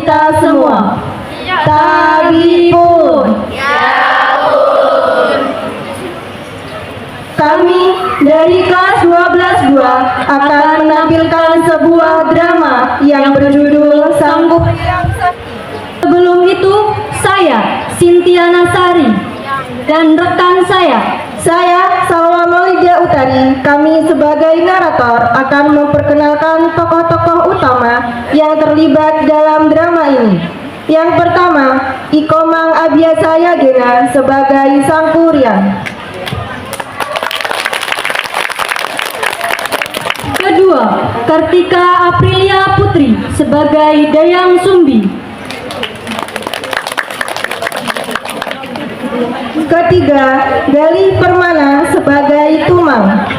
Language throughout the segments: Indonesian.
kita semua. Tabipun. Kami dari kelas 12-2 akan menampilkan sebuah drama yang berjudul Sanggup. Sebelum itu, saya, Cynthia Nasari, dan rekan saya, Salwa Maulida Utari, kami sebagai narator akan memperkenalkan tokoh-tokoh utama yang terlibat dalam drama ini. Yang pertama, Ikomang Abiasa Yagena sebagai Sang Kuryang. Kedua, Kartika Aprilia Putri sebagai Dayang Sumbi. Ketiga, Galih Permana sebagai Tumang.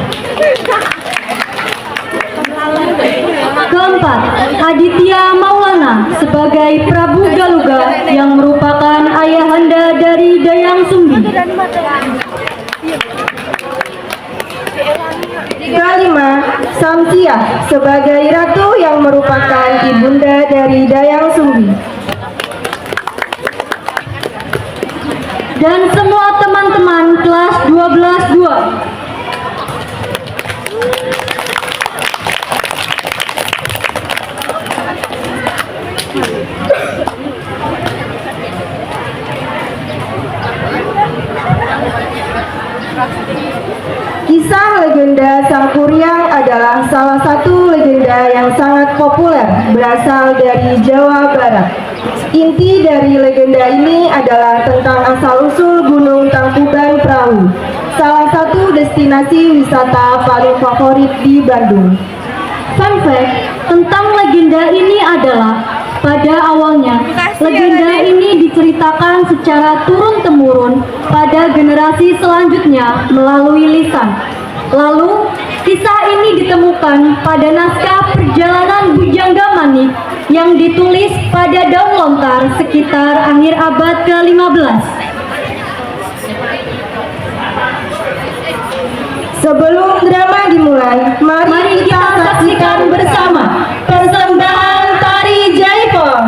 Keempat, Aditya Maulana sebagai Prabu Galuga yang merupakan ayahanda dari Dayang Sumbi. Kelima, Samsiah sebagai Ratu yang merupakan ibunda dari Dayang Sumbi. Dan semua teman-teman kelas 12-2. Kisah legenda Sang Kuryang adalah salah satu legenda yang sangat populer berasal dari Jawa Barat. Inti dari legenda ini adalah tentang asal-usul Gunung Tangkuban Perahu, salah satu destinasi wisata paling favorit di Bandung. Fun fact tentang legenda ini adalah pada awalnya legenda ini diceritakan secara turun-temurun pada generasi selanjutnya melalui lisan. Lalu kisah ini ditemukan pada naskah Perjalanan Bujangga Manik yang ditulis pada daun lontar sekitar akhir abad ke-15. Sebelum drama dimulai, mari kita saksikan bersama persembahan tari Jaipong.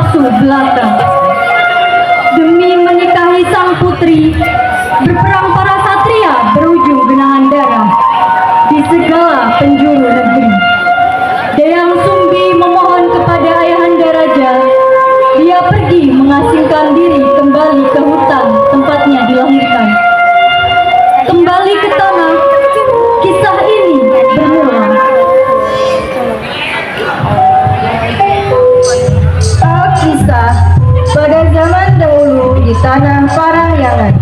nafsu belaka. Demi menikahi sang putri, berperang para satria berujung genahan darah di segala penjuru negeri. Dayang Sumbi memohon kepada Ayahanda Raja, dia pergi mengasingkan diri kembali ke hutan tempatnya dilahirkan. Kembali ke tanah, kisah ini bermula. Kisah pada zaman dahulu di tanah Parahyangan,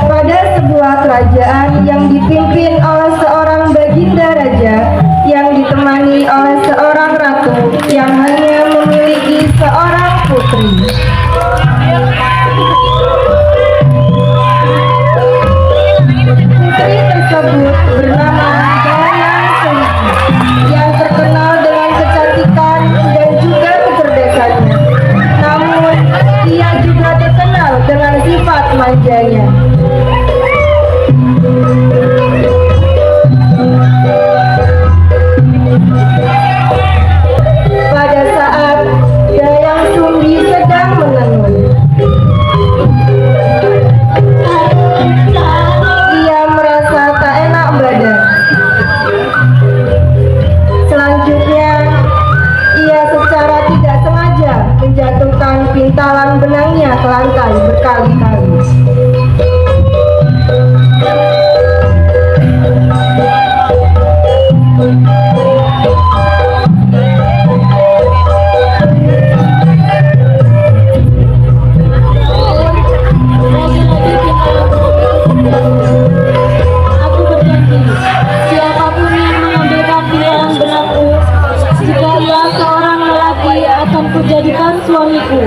pada sebuah kerajaan yang dipimpin oleh seorang baginda raja yang ditemani oleh seorang ratu yang hanya memiliki seorang putri. Putri tersebut bernama Dayang Sumbi yang terkenal dengan kecantikan dan juga kecerdasannya. Namun, ia juga terkenal dengan sifat manjanya. Pada saat Dayang Sumbi sedang menenun, ia merasa tak enak badan. Selanjutnya, ia secara tidak sengaja menjatuhkan pintalan benangnya ke lantai berkali-kali. Aku berjanji, siapapun yang mengambilkan pintalan benangku, jika ia seorang lelaki akan kujadikan suamiku.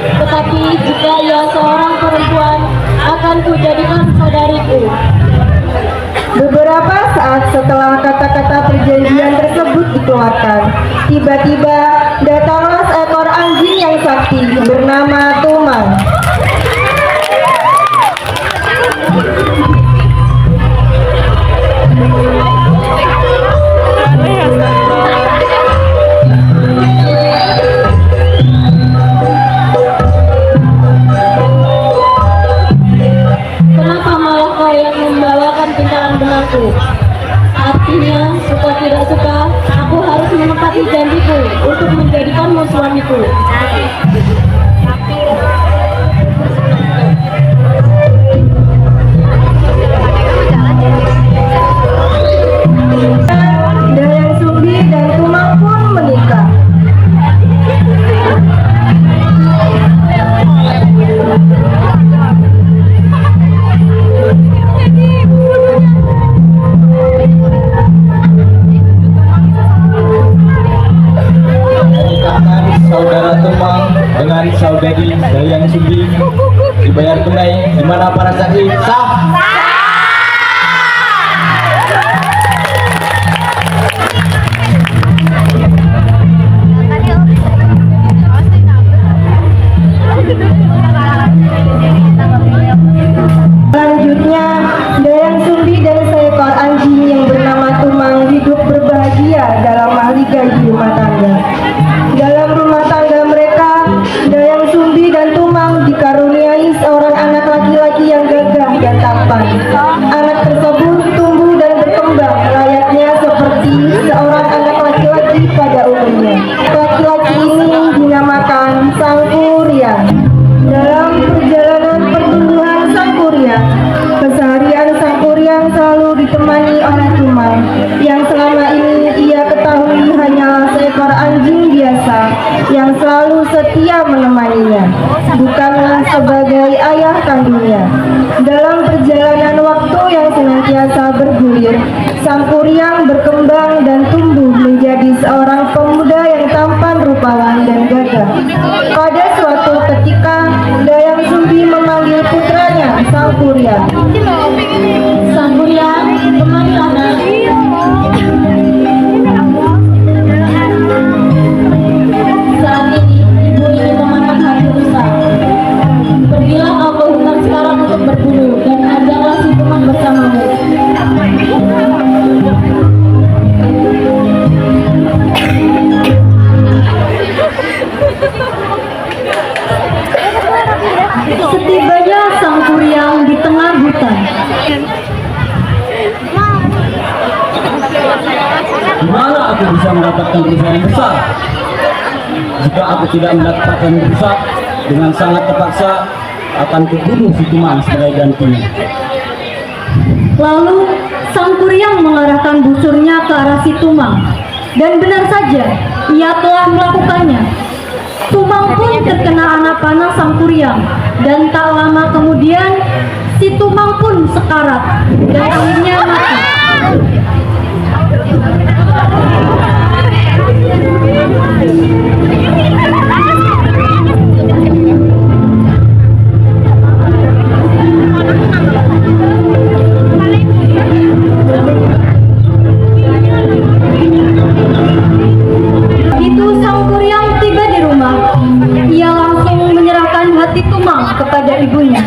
Tetapi jika ia seorang perempuan, akan kujadikan saudariku. Beberapa saat setelah kata-kata perjanjian tersebut dikeluarkan, tiba-tiba datanglah seekor anjing yang sakti bernama Tumang. Kenapa malah kau yang membawakan pintalan benangku? Artinya, suka tidak suka, aku harus menepati janjiku untuk menjadikanmu suamiku. Dayang Sumbi dan Tumang pun menikah. Menikahkan saudara Tumang dengan saudari Dayang Sumbi dibayar tunai, di mana para saksi sah. Selanjutnya, Dayang Sumbi dan seekor anjing yang bernama Tumang hidup berbahagia dalam mahligai di rumah tangga. Dalam rumah tangga mereka, Dayang Sumbi dan Tumang dikaruniai seorang anak laki-laki yang gagah dan tampan. Anak tersebut tumbuh dan berkembang layaknya seperti seorang anak laki-laki pada umumnya. Laki-laki ini dinamakan Sang Kuryang. Dalam perjalanan pertumbuhan Sang Kuryang, keseharian Sang Kuryang selalu ditemani oleh Tumang, yang selama ini ia ketahui hanyalah seekor anjing biasa yang selalu setia menemaninya, bukanlah sebagai ayah kandungnya. Dalam perjalanan waktu yang senantiasa bergulir, Sang Kuryang berkembang dan tumbuh menjadi seorang pemuda yang tampan, rupawan, dan gagah. Pada suatu ketika, Dayang Sumbi memanggil putranya, Sang Kuryang. Sang Kuryang, kemarilah nak. Saat ini, ibu ingin memakan hari rusa. Pergilah kau ke hutan sekarang untuk berburu, dan ajaklah si Tumang bersamamu. Di mana aku bisa mendapatkan perusahaan yang besar? Jika aku tidak mendapatkan yang besar, dengan sangat terpaksa akan kubunuh si Tumang sebagai gantinya. Lalu Sang Kuryang mengarahkan busurnya ke arah si Tumang. Dan benar saja, ia telah melakukannya. Tumang pun terkena anak panah Sang Kuryang. Dan tak lama kemudian, si Tumang pun sekarat dan akhirnya mati. Begitu Sang Kuryang tiba di rumah, ia langsung menyerahkan hati Tumang kepada ibunya.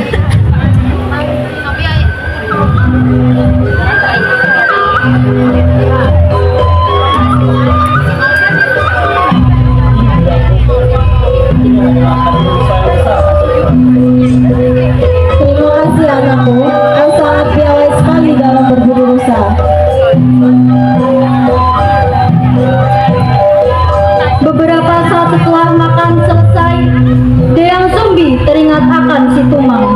Terima kasih anakku, kau sangat piawai sekali dalam berburu rusa. Beberapa saat setelah makan selesai, Dayang Sumbi teringat akan si Tumang.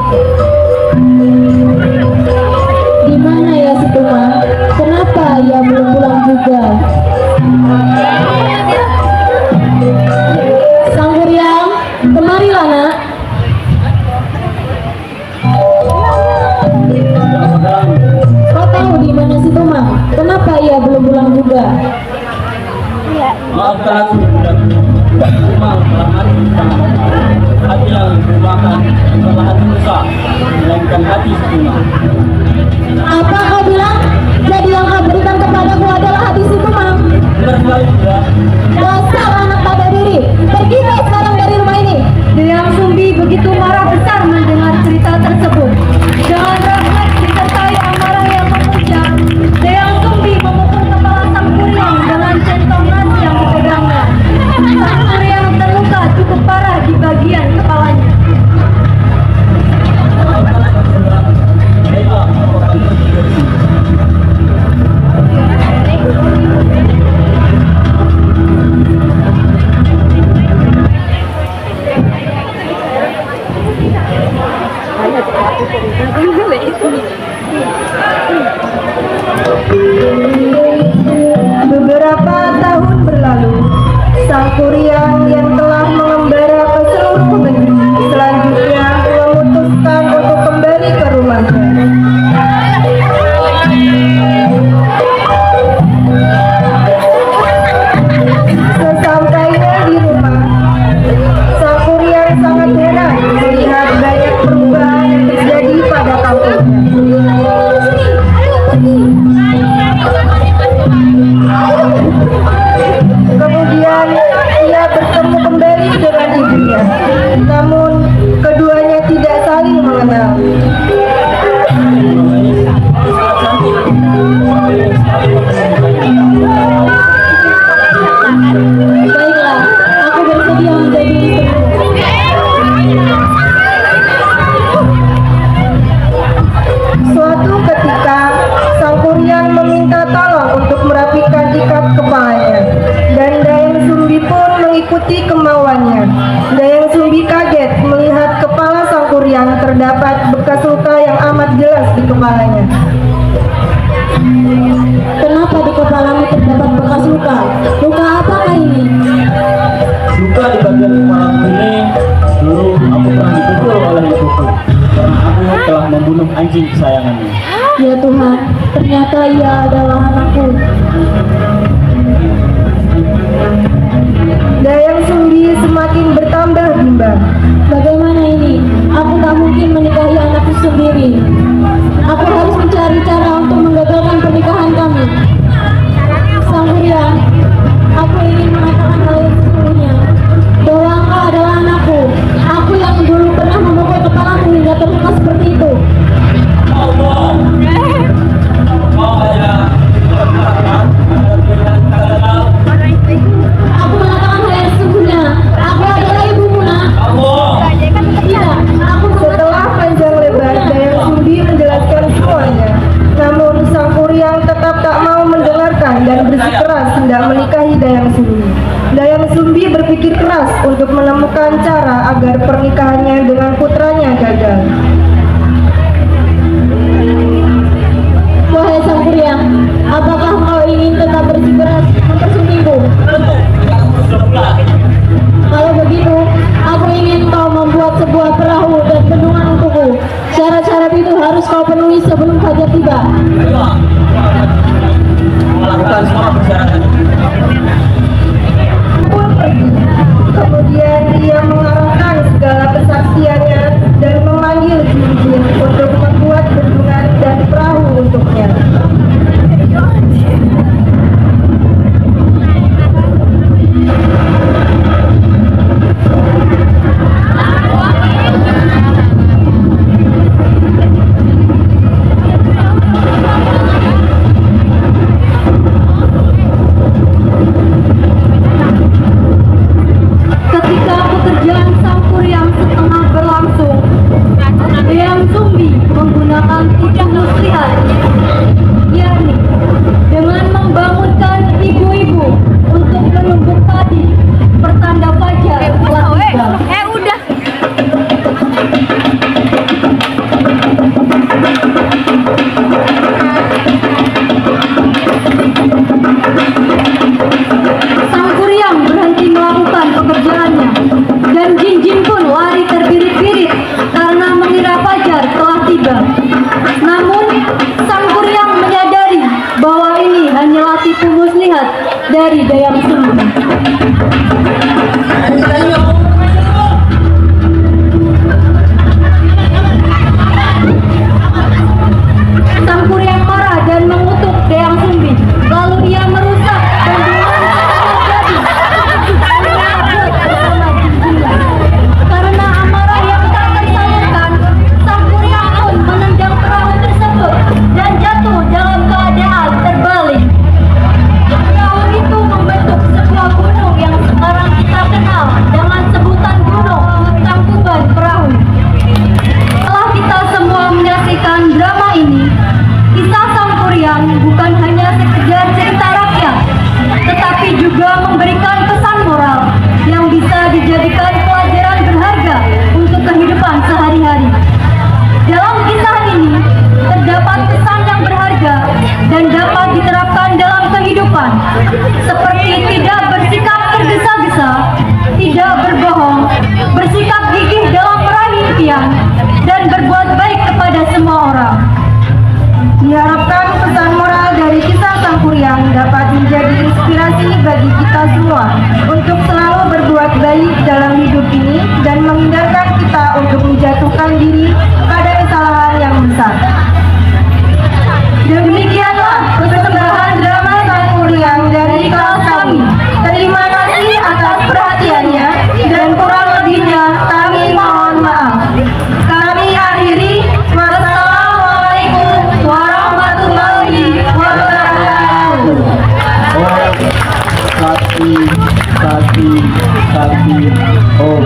Di mana ya si Tumang? Kenapa ia belum pulang juga? Sang Kuryang, kemarilah nak. Kau tahu di mana si Tumang? Kenapa ia belum pulang juga? Maafkan aku, dan Tumang telah mati di tangan. Hati yang dimakan bukanlah hati rusa, melainkan hati si Tumang. Apa kau bilang? Jadi yang kau berikan kepadaku adalah hati si Tumang. Benar sekali, Bunda. Dasar anak tak tahu diri. Pergilah sekarang dari rumah ini. Dayang Sumbi begitu marah besar mendengar cerita tersebut. Dengan rahmat disertai amarah yang memuncak, Dayang Sumbi memukul kepala Sang Kuryang dengan centong nasi yang dipegangnya. Sang Kuryang terluka cukup parah di bagian kepalanya. Baiklah, aku akan pergi dari sini. Beberapa tahun berlalu, Sang Kuryang yang telah mengembara ke seluruh negeri selanjutnya memutuskan untuk kembali ke rumahnya. Sesampainya di rumah, Sang Kuryang sangat heran melihat banyak perubahan yang terjadi pada kampungnya. Kemudian ia bertemu kembali dengan ibunya, namun keduanya tidak saling mengenal. Baiklah, aku bersedia menjadi istrimu. Suatu ketika, Sang Kuryang meminta tolong untuk merapikan ikat kepalanya, dan Dayang Sumbi pun mengikuti kemauannya. Dayang Sumbi kaget melihat kepala Sang Kuryang terdapat bekas luka yang amat jelas di kepalanya. Kenapa di kepalamu terdapat bekas luka? Luka apakah ini? Luka di bagian kepalaku ini, dulu aku pernah dipukul oleh ibuku karena aku telah membunuh anjing kesayangannya. Ya Tuhan, ternyata ia adalah anakku. Dayang Sumbi semakin bertambah bimbang. Bagaimana ini? Aku tak mungkin menikahi anakku sendiri. Aku harus mencari cara untuk menggagalkan pernikahan kami. Sang Kuryang, aku ingin mengatakan hal yang sesungguhnya, bahwa engkau adalah anakku. Aku yang dulu pernah memukul kepalaku hingga terluka seperti itu. Allah, kau hanya mengatakan Aku mengatakan hal yang sesungguhnya. Aku adalah ibumu, nak. Allah. Tidak, aku setelah panjang lebar Dayang Sumbi menjelaskan semuanya. Namun Sang Kuryang tak mau mendengarkan dan bersikeras hendak menikahi Dayang Sumbi. Dayang Sumbi berpikir keras untuk menemukan cara agar pernikahannya dengan putranya gagal. Wahai Sang Kuryang, apakah kau ingin tetap bersikeras mempersuntingku? Kalau begitu, aku ingin kau membuat sebuah perahu dan bendungan untukku. Syarat-syarat itu harus kau penuhi sebelum fajar tiba. Melakukan semua persyaratan. Pun pergi. Kemudian dia mengarahkan segala kesaksiannya dan memanggil jin-jin untuk membuat bendungan dan perahu untuknya. Ketika pekerjaan Sang Kuryang setengah berlangsung, Dayang Sumbi menggunakan tiga muslihat, yakni dengan membangunkan ibu-ibu untuk menumbuk padi, pertanda fajar telah tiba. Sang Kuryang berhenti melakukan pekerjaannya, dan jin-jin pun lari terbirit-birit karena mengira fajar telah tiba. Namun, Sang Kuryang menyadari bahwa ini hanyalah tipu muslihat dari Dayang Sumbi. Sang Kuryang marah dan mengutuk Dayang Sumbi. Lalu ia merusak bendungan bersama jin-jinnya. Karena amarah yang tak tersalurkan, Sang Kuryang pun menendang perahu tersebut dan jatuh dalam keadaan terbalik. Perahu itu membentuk sebuah gunung yang sekarang kita kenal dengan sebutan Gunung Tangkuban Perahu. Setelah kita semua menyaksikan drama ini, kisah Sang Kuryang bukan hanya sekedar cerita rakyat, tetapi juga memberikan pesan moral yang bisa dijadikan pelajaran berharga untuk kehidupan sehari-hari. Dalam kisah ini, terdapat pesan yang berharga dan dapat diterapkan dalam kehidupan, seperti tidak bersikap tergesa-gesa, tidak berbohong, bersikap gigih dalam meraih impian, dan berbuat baik kepada semua orang. Diharapkan pesan moral dari kisah Sang Kuryang dapat menjadi inspirasi bagi kita semua untuk selalu berbuat baik dalam hidup ini dan menghindarkan kita untuk menjatuhkan diri pada kesalahan yang besar. Demikianlah persembahan drama Sang Kuryang dari kelas kami. Terima kasih atas perhatiannya dan kurang lebihnya kami mohon maaf. Kami akhiri. Wassalamualaikum warahmatullahi wabarakatuh. Oh, Sakti, Sakti, Sakti, oh.